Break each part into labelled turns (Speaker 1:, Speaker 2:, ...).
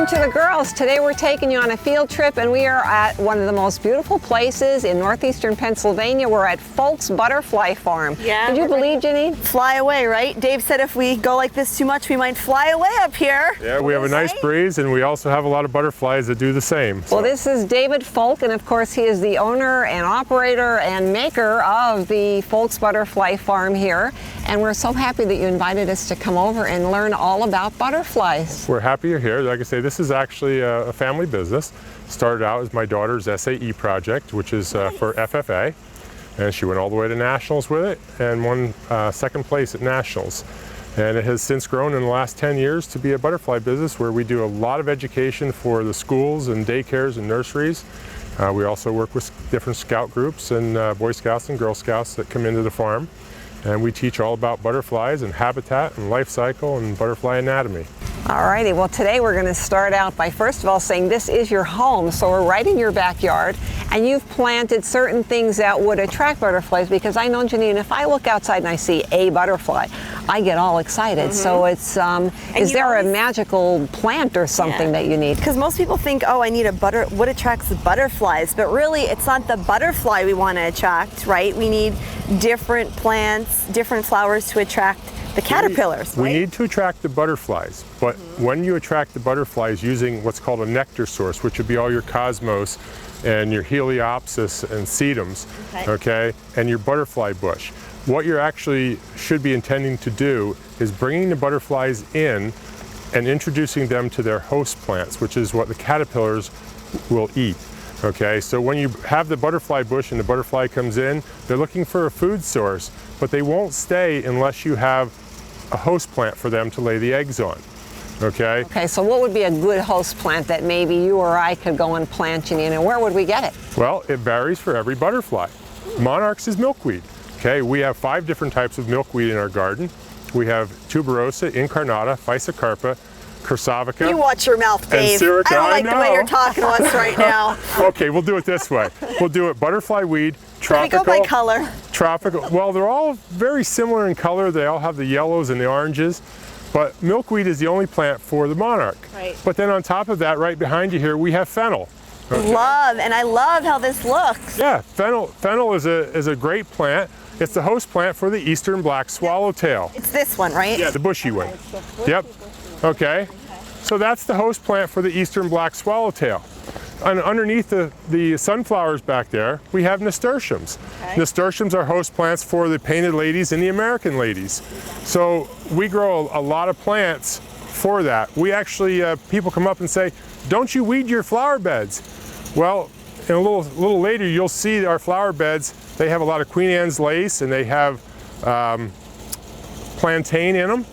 Speaker 1: Welcome to the girls. Today we're taking you on a field trip and we are at one of the most beautiful places in northeastern Pennsylvania. We're at Folk's Butterfly Farm.
Speaker 2: Yeah.
Speaker 1: Did you believe, Janine?
Speaker 2: Fly away, right? Dave said if we go like this too much, we might fly away up here.
Speaker 3: Yeah, we have a nice breeze and we also have a lot of butterflies that do the same.
Speaker 1: Well, this is David Folk, and of course he is the owner and operator and maker of the Folk's Butterfly Farm here. And we're so happy that you invited us to come over and learn all about butterflies.
Speaker 3: We're happy you're here. Like I say, this is actually a family business. Started out as my daughter's SAE project, which is for FFA. And she went all the way to nationals with it and won second place at nationals. And it has since grown in the last 10 years to be a butterfly business where we do a lot of education for the schools and daycares and nurseries. We also work with different scout groups and Boy Scouts and Girl Scouts that come into the farm. And we teach all about butterflies and habitat and life cycle and butterfly anatomy.
Speaker 1: Alrighty, well today we're going to start out by first of all saying this is your home, so we're right in your backyard, and you've planted certain things that would attract butterflies, because I know, Janine, if I look outside and I see a butterfly, I get all excited. So it's, is there a magical plant or something that you need?
Speaker 2: Because most people think, oh, I need what attracts the butterflies? But really, it's not the butterfly we want to attract, right? We need different plants, different flowers to attract the caterpillars,
Speaker 3: We need to attract the butterflies, but when you attract the butterflies using what's called a nectar source, which would be all your cosmos and your heliopsis and sedums, okay, and your butterfly bush, what you're actually should be intending to do is bringing the butterflies in and introducing them to their host plants, which is what the caterpillars will eat. Okay, so when you have the butterfly bush and the butterfly comes in, they're looking for a food source, but they won't stay unless you have a host plant for them to lay the eggs on. Okay?
Speaker 1: Okay, so what would be a good host plant that maybe you or I could go and plant, Janine, and where would we get it?
Speaker 3: Well, it varies for every butterfly. Monarchs is milkweed. Okay, we have 5 different types of milkweed in our garden. We have tuberosa, incarnata, physocarpa, cursavica.
Speaker 2: You watch your mouth, Dave. I don't like the way you're talking to us right now.
Speaker 3: Okay, we'll do it this way. We'll do it butterfly weed, tropical.
Speaker 2: Can we go by color?
Speaker 3: Tropical. Well, they're all very similar in color. They all have the yellows and the oranges. But milkweed is the only plant for the monarch.
Speaker 2: Right.
Speaker 3: But then on top of that, right behind you here, we have fennel. Okay.
Speaker 2: And I love how this looks.
Speaker 3: Yeah, fennel is a great plant. It's the host plant for the eastern black swallowtail.
Speaker 2: It's this one, right?
Speaker 3: Yeah, the bushy one. Yep. Okay. So that's the host plant for the eastern black swallowtail. And underneath the sunflowers back there, we have nasturtiums. Nasturtiums are host plants for the painted ladies and the American ladies. So we grow a lot of plants for that. We actually, people come up and say, don't you weed your flower beds? Well, in a little later, you'll see our flower beds. They have a lot of Queen Anne's lace and they have plantain in them.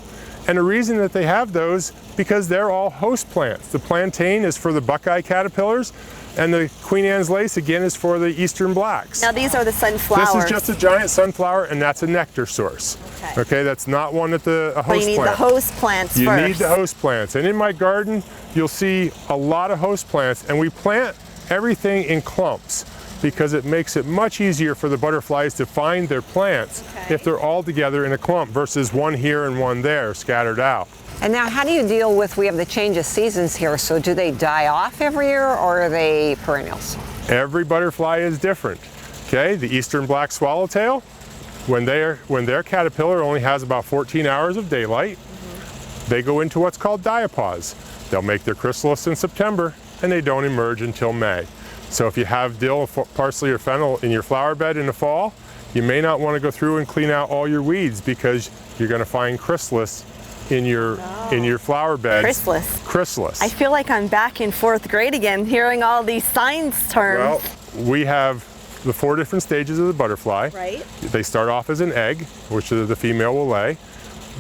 Speaker 3: And the reason that they have those, because they're all host plants. The plantain is for the buckeye caterpillars, and the Queen Anne's lace, again, is for the eastern blacks.
Speaker 2: Now these are the sunflowers.
Speaker 3: This is just a giant sunflower, and that's a nectar source. Okay, that's not one that a host plant.
Speaker 2: You need the host plants first.
Speaker 3: You need the host plants. And in my garden, you'll see a lot of host plants, and we plant everything in clumps, because it makes it much easier for the butterflies to find their plants if they're all together in a clump versus one here and one there scattered out.
Speaker 1: And now how do you deal with, we have the change of seasons here, so do they die off every year or are they perennials?
Speaker 3: Every butterfly is different. Okay, the eastern black swallowtail, when their caterpillar only has about 14 hours of daylight, they go into what's called diapause. They'll make their chrysalis in September and they don't emerge until May. So if you have dill, parsley, or fennel in your flower bed in the fall, you may not want to go through and clean out all your weeds because you're going to find chrysalis in your flower beds. Chrysalis.
Speaker 2: I feel like I'm back in 4th grade again, hearing all these science terms.
Speaker 3: Well, we have the 4 different stages of the butterfly.
Speaker 2: Right.
Speaker 3: They start off as an egg, which the female will lay.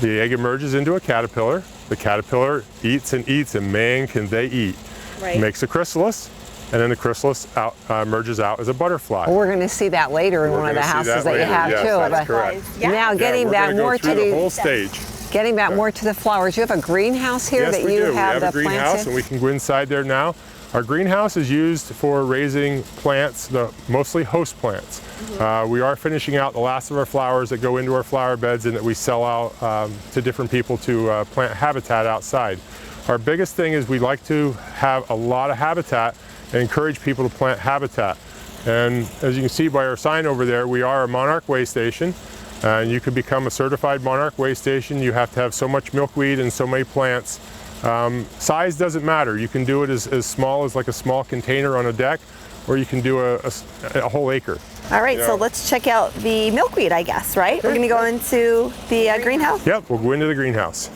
Speaker 3: The egg emerges into a caterpillar. The caterpillar eats, and man, can they eat.
Speaker 2: Right.
Speaker 3: Makes a chrysalis. And then the chrysalis emerges out as a butterfly.
Speaker 1: Well, we're going to see that later in one of the houses that you have too.
Speaker 3: That's correct.
Speaker 1: Now getting back more to
Speaker 3: the whole stage.
Speaker 1: Getting back more to the flowers. You have a greenhouse here that you have the plants in?
Speaker 3: Yes, we do. We have a greenhouse, and we can go inside there now. Our greenhouse is used for raising plants, mostly host plants. We are finishing out the last of our flowers that go into our flower beds and that we sell out to different people to plant habitat outside. Our biggest thing is we like to have a lot of habitat and encourage people to plant habitat. And as you can see by our sign over there, we are a Monarch Way Station. And you could become a certified Monarch Way Station. You have to have so much milkweed and so many plants. Size doesn't matter. You can do it as small as like a small container on a deck, or you can do a whole acre.
Speaker 2: All right, so let's check out the milkweed, I guess, right? We're gonna go into the greenhouse?
Speaker 3: Yep, we'll go into the greenhouse.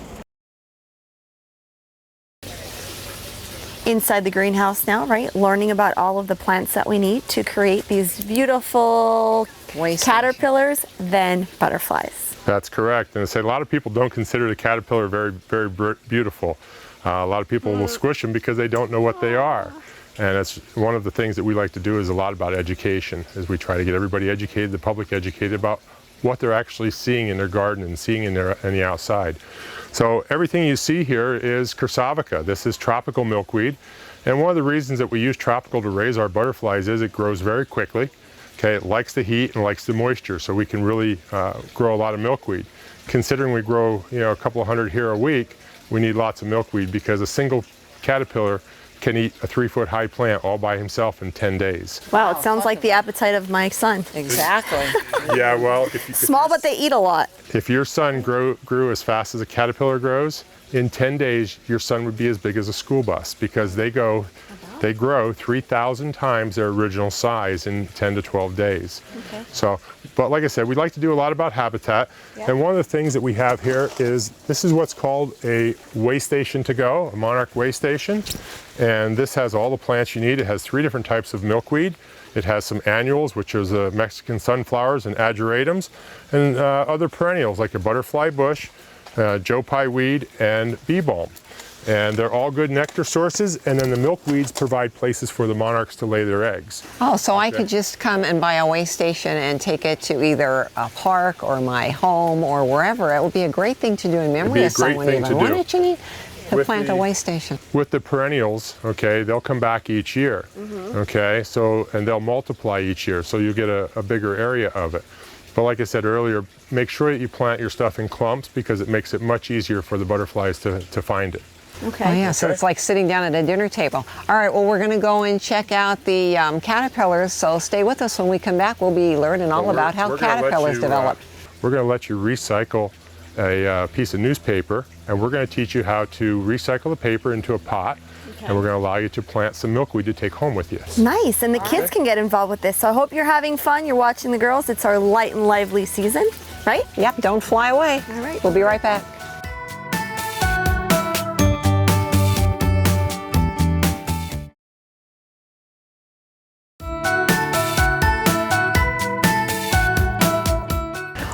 Speaker 2: Inside the greenhouse now, right? Learning about all of the plants that we need to create these beautiful caterpillars, then butterflies.
Speaker 3: That's correct. And I say a lot of people don't consider the caterpillar very beautiful. A lot of people will squish them because they don't know what they are. And that's one of the things that we like to do is a lot about education, as we try to get everybody educated, the public educated about what they're actually seeing in their garden and seeing in the outside. So everything you see here is Quercevica. This is tropical milkweed. And one of the reasons that we use tropical to raise our butterflies is it grows very quickly. Okay, it likes the heat and likes the moisture, so we can really grow a lot of milkweed. Considering we grow, a couple of hundred here a week, we need lots of milkweed because a single caterpillar can eat a 3-foot high plant all by himself in 10 days.
Speaker 2: Wow, it sounds like the appetite of my son.
Speaker 1: Exactly.
Speaker 3: Yeah, well,
Speaker 2: Small, but they eat a lot.
Speaker 3: if your son grew as fast as a caterpillar grows, in 10 days your son would be as big as a school bus because they grow 3,000 times their original size in 10 to 12 days.
Speaker 2: Okay.
Speaker 3: So, but like I said, we'd like to do a lot about habitat.
Speaker 2: Yep.
Speaker 3: And one of the things that we have here is, this is what's called a way station to go, a Monarch Way Station. And this has all the plants you need. It has 3 different types of milkweed. It has some annuals, which is the Mexican sunflowers and ageratums, and other perennials like a butterfly bush, Joe Pye weed, and bee balm. And they're all good nectar sources, and then the milkweeds provide places for the monarchs to lay their eggs.
Speaker 1: Oh, so I could just come and buy a way station and take it to either a park or my home or wherever. It would be a great thing to do in memory of someone even. Wouldn't you need to plant a way station?
Speaker 3: With the perennials, okay, they'll come back each year, okay, so, and they'll multiply each year, so you get a bigger area of it. But like I said earlier, make sure that you plant your stuff in clumps because it makes it much easier for the butterflies to find it.
Speaker 2: Okay.
Speaker 1: Oh yeah, so it's like sitting down at a dinner table. All right, well, we're going to go and check out the caterpillars, so stay with us. When we come back, we'll be learning all about how caterpillars develop.
Speaker 3: We're going to let you recycle a piece of newspaper, and we're going to teach you how to recycle the paper into a pot, and we're going to allow you to plant some milkweed to take home with you.
Speaker 2: Nice, and the kids can get involved with this. So I hope you're having fun. You're watching the girls. It's our light and lively season, right?
Speaker 1: Yep, don't fly away.
Speaker 2: All right.
Speaker 1: We'll be right back.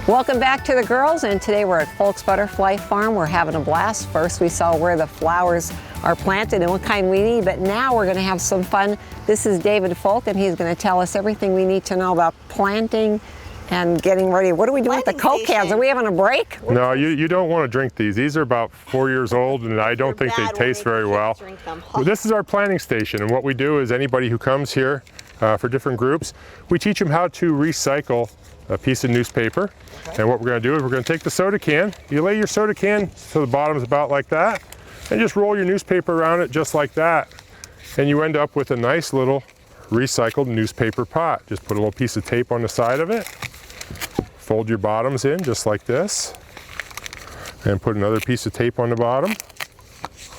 Speaker 1: Welcome back to the girls, and today we're at Folk's Butterfly Farm. We're having a blast. First we saw where the flowers are planted and what kind we need, but now we're going to have some fun. This is David Folk, and he's going to tell us everything we need to know about planting and getting ready. What are we doing with the Coke cans? Are we having a break?
Speaker 3: No, you don't want to drink these. These are about 4 years old, and I don't think they taste very well. Well, this is our planting station, and what we do is anybody who comes here for different groups, we teach them how to recycle a piece of newspaper. And what we're going to do is we're going to take the soda can. You lay your soda can so the bottom's about like that, and just roll your newspaper around it just like that. And you end up with a nice little recycled newspaper pot. Just put a little piece of tape on the side of it. Fold your bottoms in just like this. And put another piece of tape on the bottom.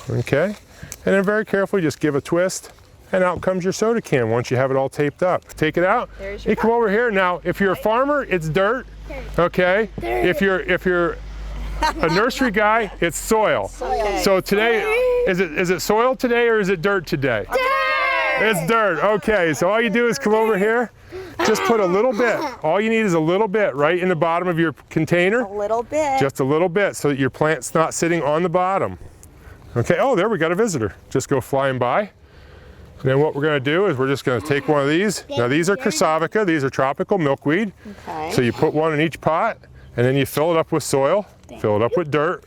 Speaker 3: Okay. And then very carefully just give a twist. And out comes your soda can once you have it all taped up. Take it out. Hey, come over here. Now, if you're a farmer, it's dirt. Okay. If you're a nursery guy, it's soil. So today, is it soil today or is it dirt today? Dirt. It's dirt. Okay. So all you do is come over here. Just put a little bit. All you need is a little bit right in the bottom of your container.
Speaker 2: A little bit.
Speaker 3: Just a little bit so that your plant's not sitting on the bottom. Okay. Oh, there we got a visitor. Just go flying by. And then what we're going to do is we're just going to take one of these. Now these are Quercevica, these are tropical milkweed.
Speaker 2: Okay.
Speaker 3: So you put one in each pot, and then you fill it up with soil, fill it up with dirt.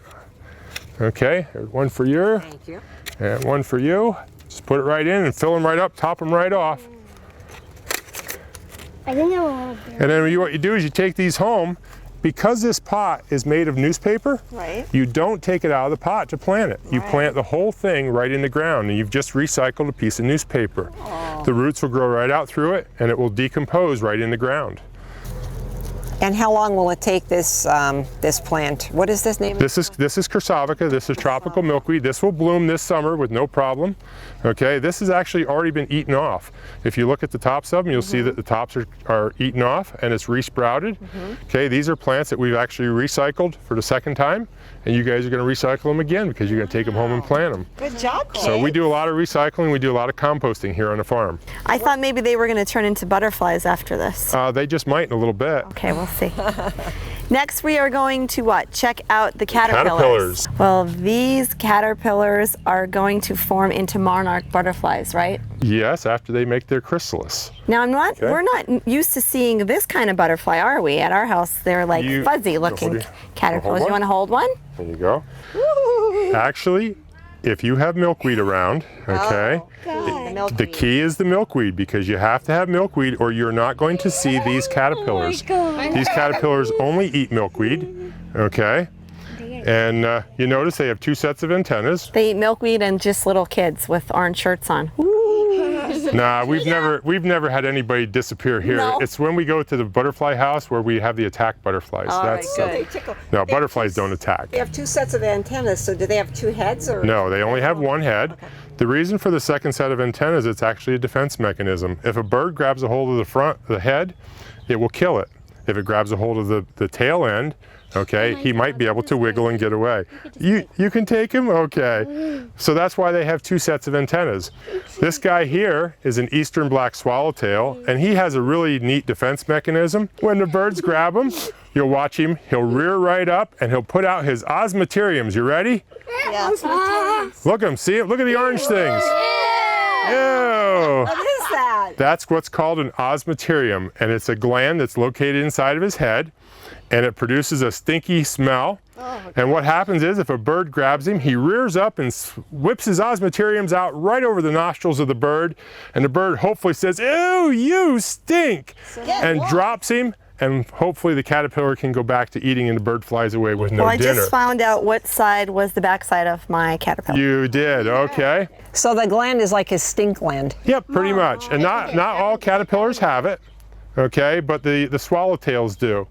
Speaker 3: Okay, there's one for you.
Speaker 1: Thank you.
Speaker 3: And one for you. Just put it right in and fill them right up, top them right off.
Speaker 4: I think I want to.
Speaker 3: And then what you do is you take these home. Because this pot is made of newspaper,
Speaker 2: Right.
Speaker 3: you don't take it out of the pot to plant it. You plant the whole thing right in the ground, and you've just recycled a piece of newspaper. The roots will grow right out through it, and it will decompose right in the ground.
Speaker 1: And how long will it take this this plant? What is this name?
Speaker 3: This is Quercevica. This is tropical milkweed. This will bloom this summer with no problem. Okay, this has actually already been eaten off. If you look at the tops of them, you'll see that the tops are eaten off and it's resprouted. Okay, these are plants that we've actually recycled for the second time, and you guys are going to recycle them again because you're going to take them home and plant them.
Speaker 2: Good job, kid.
Speaker 3: So we do a lot of recycling. We do a lot of composting here on the farm.
Speaker 2: I thought maybe they were going to turn into butterflies after this.
Speaker 3: They just might in a little bit.
Speaker 2: Okay, we'll see. Next, we are going to what? Check out the caterpillars.
Speaker 3: Caterpillars.
Speaker 2: Well, these caterpillars are going to form into monarch butterflies, right?
Speaker 3: Yes, after they make their chrysalis.
Speaker 2: Now,
Speaker 3: Okay.
Speaker 2: we're not used to seeing this kind of butterfly, are we? At our house, they're like fuzzy-looking
Speaker 3: hold
Speaker 2: caterpillars.
Speaker 3: one?
Speaker 2: You want to hold one?
Speaker 3: There you go. Actually, if you have milkweed around, okay, the key is the milkweed, because you have to have milkweed or you're not going to see these caterpillars. These caterpillars only eat milkweed, okay? And you notice they have two sets of antennas.
Speaker 2: They eat milkweed and just little kids with orange shirts on.
Speaker 3: Nah, we've never had anybody disappear here.
Speaker 2: No.
Speaker 3: It's when we go to the butterfly house where we have the attack butterflies. No, butterflies don't attack.
Speaker 1: They have two sets of antennas, so do they have two heads or?
Speaker 3: No, they only have one head. The reason for the second set of antennas, it's actually a defense mechanism. If a bird grabs a hold of the head, it will kill it. If it grabs a hold of the tail end, okay, he might be able to wiggle and get away. You can take him? Okay. So that's why they have two sets of antennas. This guy here is an eastern black swallowtail, and he has a really neat defense mechanism. When the birds grab him, you'll watch him, he'll rear right up and he'll put out his osmeteriums. You ready?
Speaker 2: Yes.
Speaker 3: Look at him, see it? Look at the orange things. Ew.
Speaker 2: What is that?
Speaker 3: That's what's called an osmeterium, and it's a gland that's located inside of his head, and it produces a stinky smell. And what happens is, if a bird grabs him, he rears up and whips his osmeteriums out right over the nostrils of the bird, and the bird hopefully says, "Ew, you stink," and drops him, and hopefully the caterpillar can go back to eating and the bird flies away with no
Speaker 2: Well, I
Speaker 3: dinner.
Speaker 2: just found out what side was the back side of my caterpillar.
Speaker 3: You did, okay.
Speaker 1: So the gland is like his stink gland.
Speaker 3: Yep, pretty much. And not all caterpillars have it, okay, but the swallowtails do.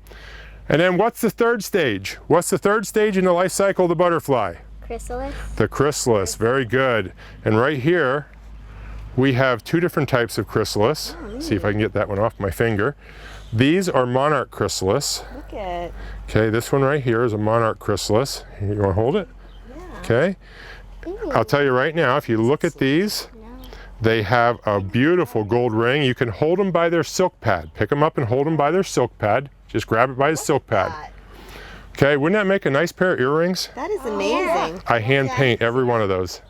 Speaker 3: And then what's the third stage? What's the third stage in the life cycle of the butterfly?
Speaker 4: Chrysalis.
Speaker 3: The chrysalis, very good. And right here, we have two different types of chrysalis. See if I can get that one off my finger. These are monarch chrysalis.
Speaker 2: Look at.
Speaker 3: Okay, this one right here is a monarch chrysalis. You want to hold it? Okay. I'll tell you right now, if you look at these, they have a beautiful gold ring. You can hold them by their silk pad. Pick them up and hold them by their silk pad. Just grab it by the silk pad. Okay, wouldn't that make a nice pair of earrings?
Speaker 2: That is amazing.
Speaker 3: I hand paint every one of those.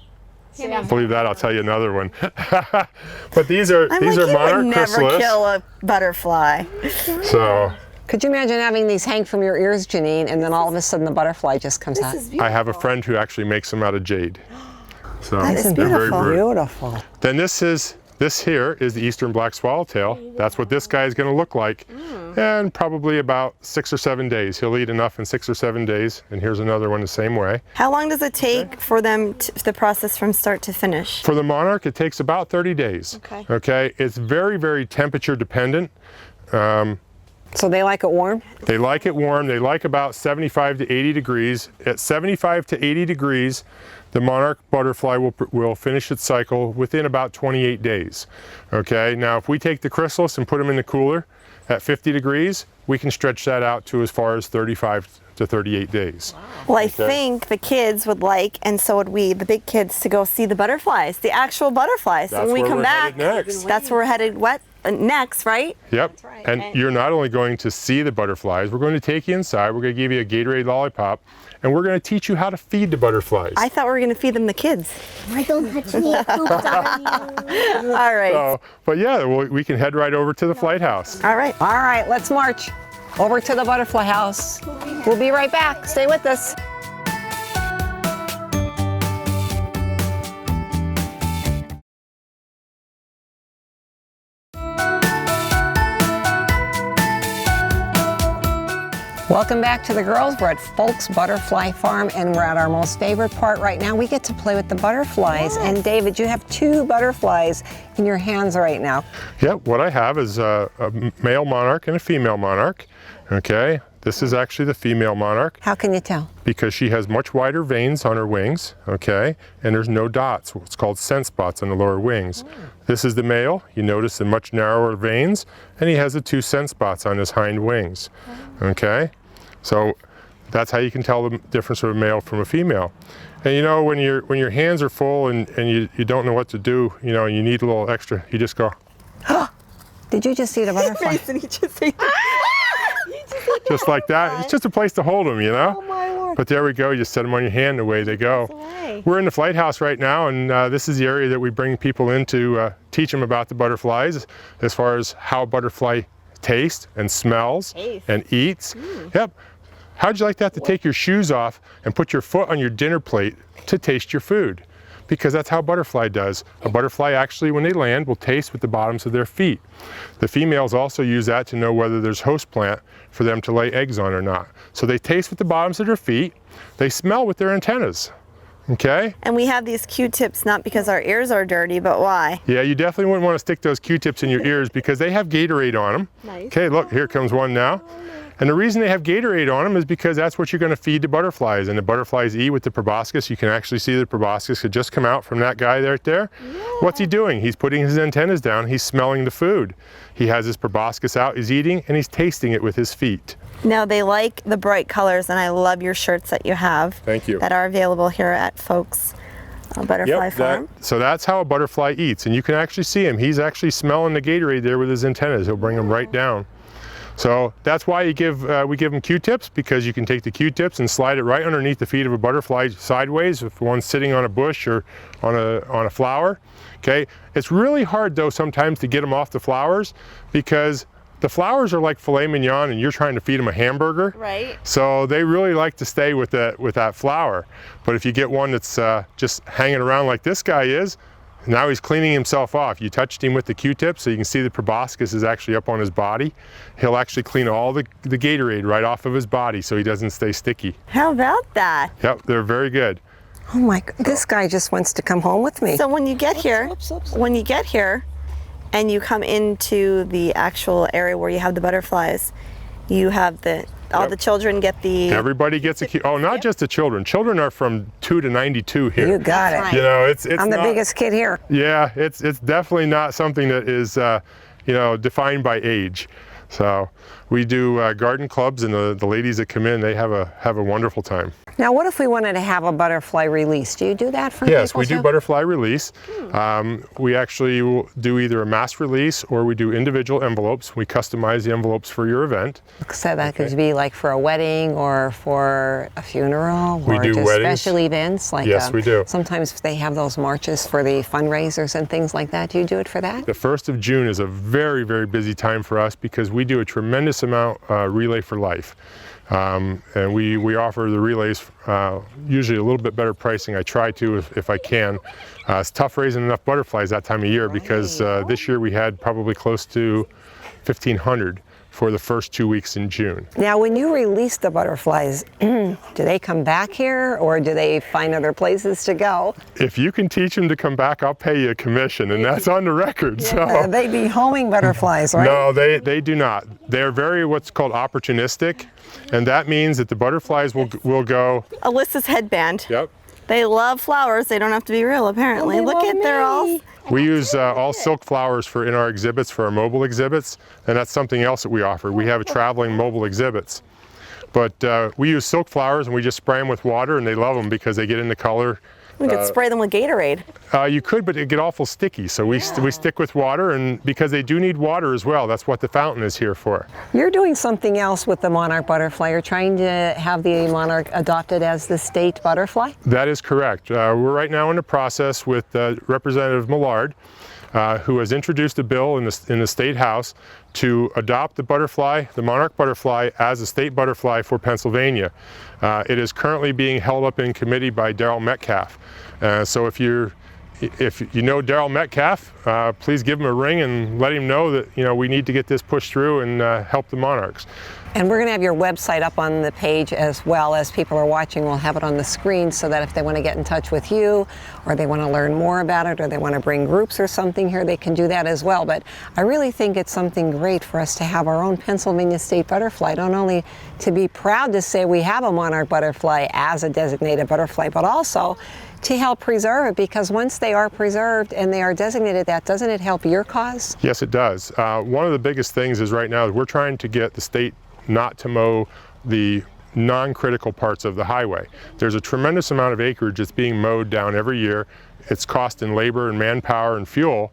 Speaker 3: Believe that, I'll tell you another one. But these are
Speaker 2: I'm like, you
Speaker 3: monarch
Speaker 2: would never
Speaker 3: chrysalis.
Speaker 2: kill a butterfly.
Speaker 3: So
Speaker 1: Could you imagine having these hang from your ears, Janine, and then all of a sudden the butterfly just comes out?
Speaker 2: This is beautiful.
Speaker 3: I have a friend who actually makes them out of jade. So
Speaker 2: That is
Speaker 3: they're very
Speaker 2: beautiful.
Speaker 3: brutal.
Speaker 1: Beautiful.
Speaker 3: Then this here is the eastern black swallowtail. That's what this guy is going to look like. And probably about 6 or 7 days. He'll eat enough in 6 or 7 days. And here's another one the same way.
Speaker 2: How long does it take for them the process from start to finish?
Speaker 3: For the monarch, it takes about 30 days. Okay. It's very, very temperature dependent.
Speaker 1: So they like it warm?
Speaker 3: They like it warm. They like about 75 to 80 degrees. At 75 to 80 degrees, the monarch butterfly will finish its cycle within about 28 days. Okay, now if we take the chrysalis and put them in the cooler at 50 degrees, we can stretch that out to as far as 35 to 38 days.
Speaker 2: Well, I think the kids would like, and so would we, the big kids, to go see the butterflies, the actual butterflies.
Speaker 3: That's
Speaker 2: when we
Speaker 3: where
Speaker 2: come
Speaker 3: we're
Speaker 2: back,
Speaker 3: headed next.
Speaker 2: that's where we're headed next, right?
Speaker 3: Yep, and you're not only going to see the butterflies, we're going to take you inside, we're going to give you a Gatorade lollipop, and we're going to teach you how to feed the butterflies.
Speaker 2: I thought we were going to feed them the kids.
Speaker 4: I don't touch me. It poops on you.
Speaker 2: All right.
Speaker 3: So, but yeah, we can head right over to the flight house.
Speaker 2: All right.
Speaker 1: All right, let's march over to the butterfly house. We'll be right back. Stay with us. Welcome back to the girls. We're at Folks Butterfly Farm and we're at our most favorite part right now. We get to play with the butterflies.
Speaker 2: Yes.
Speaker 1: And David, you have 2 butterflies in your hands right now.
Speaker 3: Yep, what I have is a male monarch and a female monarch. Okay, this is actually the female monarch
Speaker 1: How can you tell?
Speaker 3: because she has much wider veins on her wings, okay, and there's no dots, what's called scent spots on the lower wings. This is the male. You notice the much narrower veins, and he has the 2 scent spots on his hind wings, okay? So that's how you can tell the difference of a male from a female. And you know, when your hands are full and you don't know what to do, you know, and you need a little extra, you just go,
Speaker 1: Did you just see the butterfly?
Speaker 2: Mason, he just ate
Speaker 3: just like that. It's just a place to hold them, you know?
Speaker 2: Oh my Lord.
Speaker 3: But there we go, you just set them on your hand, away they go.
Speaker 2: Away.
Speaker 3: We're in the flight house right now, and this is the area that we bring people in to teach them about the butterflies, as far as how a butterfly tastes and smells and eats. Yep. How'd you like that to take your shoes off and put your foot on your dinner plate to taste your food? Because that's how a butterfly does. A butterfly actually, when they land, will taste with the bottoms of their feet. The females also use that to know whether there's host plant for them to lay eggs on or not. So they taste with the bottoms of their feet, they smell with their antennas, okay?
Speaker 2: And we have these Q-tips not because our ears are dirty, but why?
Speaker 3: Yeah, you definitely wouldn't want to stick those Q-tips in your ears because they have Gatorade on them.
Speaker 2: Nice.
Speaker 3: Okay, look, here comes one now. And the reason they have Gatorade on them is because that's what you're going to feed the butterflies. And the butterflies eat with the proboscis. You can actually see the proboscis could just come out from that guy right there. Yeah. What's he doing? He's putting his antennas down. He's smelling the food. He has his proboscis out, he's eating, and he's tasting it with his feet.
Speaker 2: Now they like the bright colors, and I love your shirts that you have.
Speaker 3: Thank you.
Speaker 2: That are available here at Folks Butterfly Farm.
Speaker 3: So that's how a butterfly eats. And you can actually see him. He's actually smelling the Gatorade there with his antennas. He'll bring them right down. So that's why we give them Q-tips, because you can take the Q-tips and slide it right underneath the feet of a butterfly sideways if one's sitting on a bush or on a flower. Okay, it's really hard though sometimes to get them off the flowers because the flowers are like filet mignon and you're trying to feed them a hamburger.
Speaker 2: Right.
Speaker 3: So they really like to stay with that flower. But if you get one that's just hanging around like this guy is, now he's cleaning himself off. You touched him with the Q-tip, so you can see the proboscis is actually up on his body. He'll actually clean all the Gatorade right off of his body so he doesn't stay sticky.
Speaker 2: How about that?
Speaker 3: Yep, they're very good.
Speaker 1: Oh my, this guy just wants to come home with me.
Speaker 2: So when you get here, and you come into the actual area where you have the butterflies, you have all the children get the...
Speaker 3: Everybody gets a Q. Oh, not just the children. Children are from 2 to 92 here.
Speaker 1: You got it.
Speaker 2: Right.
Speaker 3: You know, it's
Speaker 1: I'm the
Speaker 3: not,
Speaker 1: biggest kid here.
Speaker 3: Yeah, it's definitely not something that is, you know, defined by age. So we do garden clubs, and the ladies that come in, they have a wonderful time.
Speaker 1: Now, what if we wanted to have a butterfly release? Do you do that for people?
Speaker 3: Yes, we do
Speaker 1: too?
Speaker 3: butterfly release. We actually will do either a mass release or we do individual envelopes. We customize the envelopes for your event.
Speaker 1: So that could be like for a wedding or for a funeral
Speaker 3: We
Speaker 1: or
Speaker 3: do
Speaker 1: just
Speaker 3: weddings.
Speaker 1: special events. Like
Speaker 3: Yes, we do.
Speaker 1: Sometimes they have those marches for the fundraisers and things like that. Do you do it for that?
Speaker 3: The 1st of June is a very, very busy time for us because we do a tremendous amount Relay for Life. And we offer the relays usually a little bit better pricing. I try to if I can. It's tough raising enough butterflies that time of year because this year we had probably close to 1,500 for the first 2 weeks in June.
Speaker 1: Now, when you release the butterflies, do they come back here or do they find other places to go?
Speaker 3: If you can teach them to come back, I'll pay you a commission, and that's on the record. So.
Speaker 1: They be homing butterflies, right?
Speaker 3: No, they do not. They're very what's called opportunistic, and that means that the butterflies will go.
Speaker 2: Alyssa's headband.
Speaker 3: Yep.
Speaker 2: They love flowers. They don't have to be real, apparently.
Speaker 1: They
Speaker 2: Look
Speaker 1: love
Speaker 2: at they're all...
Speaker 3: We use all silk flowers in our exhibits, for our mobile exhibits, and that's something else that we offer. We have traveling mobile exhibits. But we use silk flowers and we just spray them with water, and they love them because they get into color.
Speaker 2: We could spray them with Gatorade.
Speaker 3: You could, but it'd get awful sticky. So we stick with water, and because they do need water as well. That's what the fountain is here for.
Speaker 1: You're doing something else with the monarch butterfly. You're trying to have the monarch adopted as the state butterfly?
Speaker 3: That is correct. We're right now in the process with Representative Millard, who has introduced a bill in the State House to adopt the butterfly, the monarch butterfly, as a state butterfly for Pennsylvania. It is currently being held up in committee by Darrell Metcalf. So if you know Darrell Metcalf, please give him a ring and let him know that we need to get this pushed through and help the monarchs.
Speaker 1: And we're going to have your website up on the page as well. As people are watching, we'll have it on the screen so that if they want to get in touch with you, or they want to learn more about it, or they want to bring groups or something here, they can do that as well. But I really think it's something great for us to have our own Pennsylvania state butterfly, not only to be proud to say we have a monarch butterfly as a designated butterfly, but also to help preserve it, because once they are preserved and they are designated that, doesn't it help your cause?
Speaker 3: Yes, it does. One of the biggest things is right now we're trying to get the state not to mow the non-critical parts of the highway. There's a tremendous amount of acreage that's being mowed down every year. It's costing labor and manpower and fuel,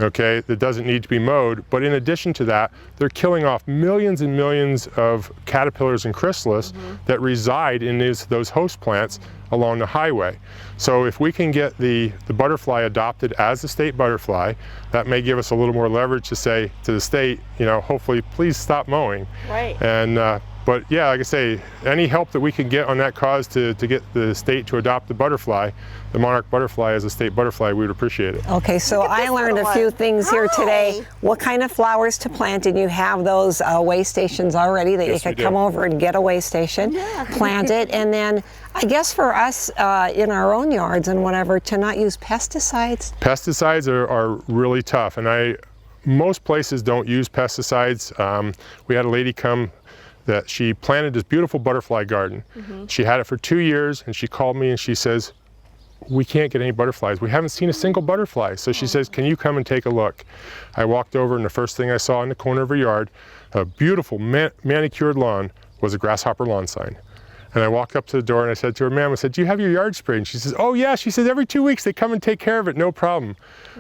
Speaker 3: okay, that doesn't need to be mowed. But in addition to that, they're killing off millions and millions of caterpillars and chrysalis that reside in those host plants along the highway. So if we can get the butterfly adopted as a state butterfly, that may give us a little more leverage to say to the state, you know, hopefully please stop mowing.
Speaker 2: Right.
Speaker 3: And but yeah, like I say, any help that we can get on that cause to get the state to adopt the butterfly, the monarch butterfly as a state butterfly, we would appreciate it.
Speaker 1: Okay, so
Speaker 2: Look at
Speaker 1: I
Speaker 2: this
Speaker 1: learned
Speaker 2: little
Speaker 1: a few
Speaker 2: one.
Speaker 1: things here today.
Speaker 2: Hi.
Speaker 1: What kind of flowers to plant, and you have those way stations already that
Speaker 3: Yes,
Speaker 1: you
Speaker 3: we
Speaker 1: could
Speaker 3: do.
Speaker 1: come over and get a way station, plant it, and then I guess for us in our own yards and whatever, to not use pesticides.
Speaker 3: Pesticides are really tough, and most places don't use pesticides. We had a lady come that she planted this beautiful butterfly garden. She had it for 2 years, and she called me and she says, we can't get any butterflies. We haven't seen a single butterfly. So she says, can you come and take a look? I walked over, and the first thing I saw in the corner of her yard, a beautiful manicured lawn, was a grasshopper lawn sign. And I walked up to the door and I said to her, ma'am, I said, do you have your yard sprayed? And she says, oh yeah. She says, every 2 weeks they come and take care of it, no problem.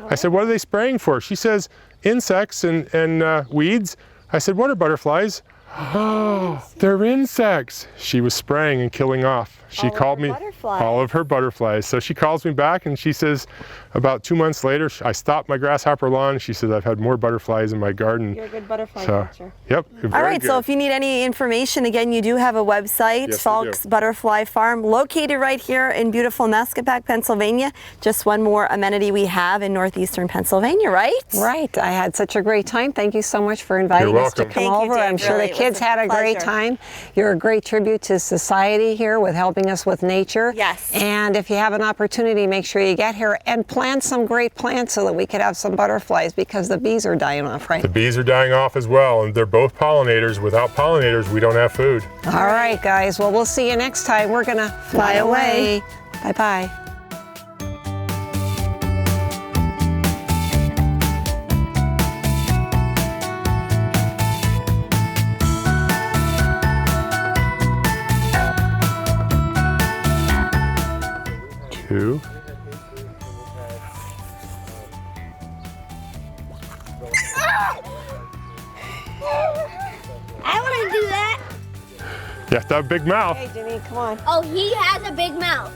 Speaker 3: I said, what are they spraying for? She says, insects and weeds. I said, what are butterflies? Oh, they're insects. She was spraying and killing off. She called me all of her butterflies. So she calls me back and she says, about 2 months later, I stopped my grasshopper lawn. She says, I've had more butterflies in my garden.
Speaker 2: You're a good butterfly
Speaker 3: So,
Speaker 2: catcher.
Speaker 3: yep.
Speaker 2: All
Speaker 3: very
Speaker 2: right, so
Speaker 3: good.
Speaker 2: if you need any information, again, you do have a website,
Speaker 3: Yes, we
Speaker 2: Falk's
Speaker 3: do.
Speaker 2: Butterfly Farm, located right here in beautiful Nescopac, Pennsylvania. Just one more amenity we have in northeastern Pennsylvania, right?
Speaker 1: Right, I had such a great time. Thank you so much for inviting
Speaker 3: You're
Speaker 1: us to
Speaker 3: welcome.
Speaker 1: come
Speaker 2: Thank you,
Speaker 1: over.
Speaker 2: Dave,
Speaker 1: I'm sure
Speaker 2: really,
Speaker 1: the
Speaker 2: it
Speaker 1: kids
Speaker 2: was a
Speaker 1: had a great
Speaker 2: pleasure.
Speaker 1: time. You're a great tribute to society here with helping us with nature.
Speaker 2: Yes.
Speaker 1: And if you have an opportunity, make sure you get here and plant some great plants so that we could have some butterflies, because the bees are dying off, right?
Speaker 3: The bees are dying off as well, and they're both pollinators. Without pollinators, we don't have food.
Speaker 1: All right, guys. Well, we'll see you next time. We're going to fly away. Bye-bye.
Speaker 3: Two.
Speaker 4: I want to do that.
Speaker 3: You have to have a big mouth.
Speaker 1: Hey, Janine, come on.
Speaker 4: Oh, he has a big mouth.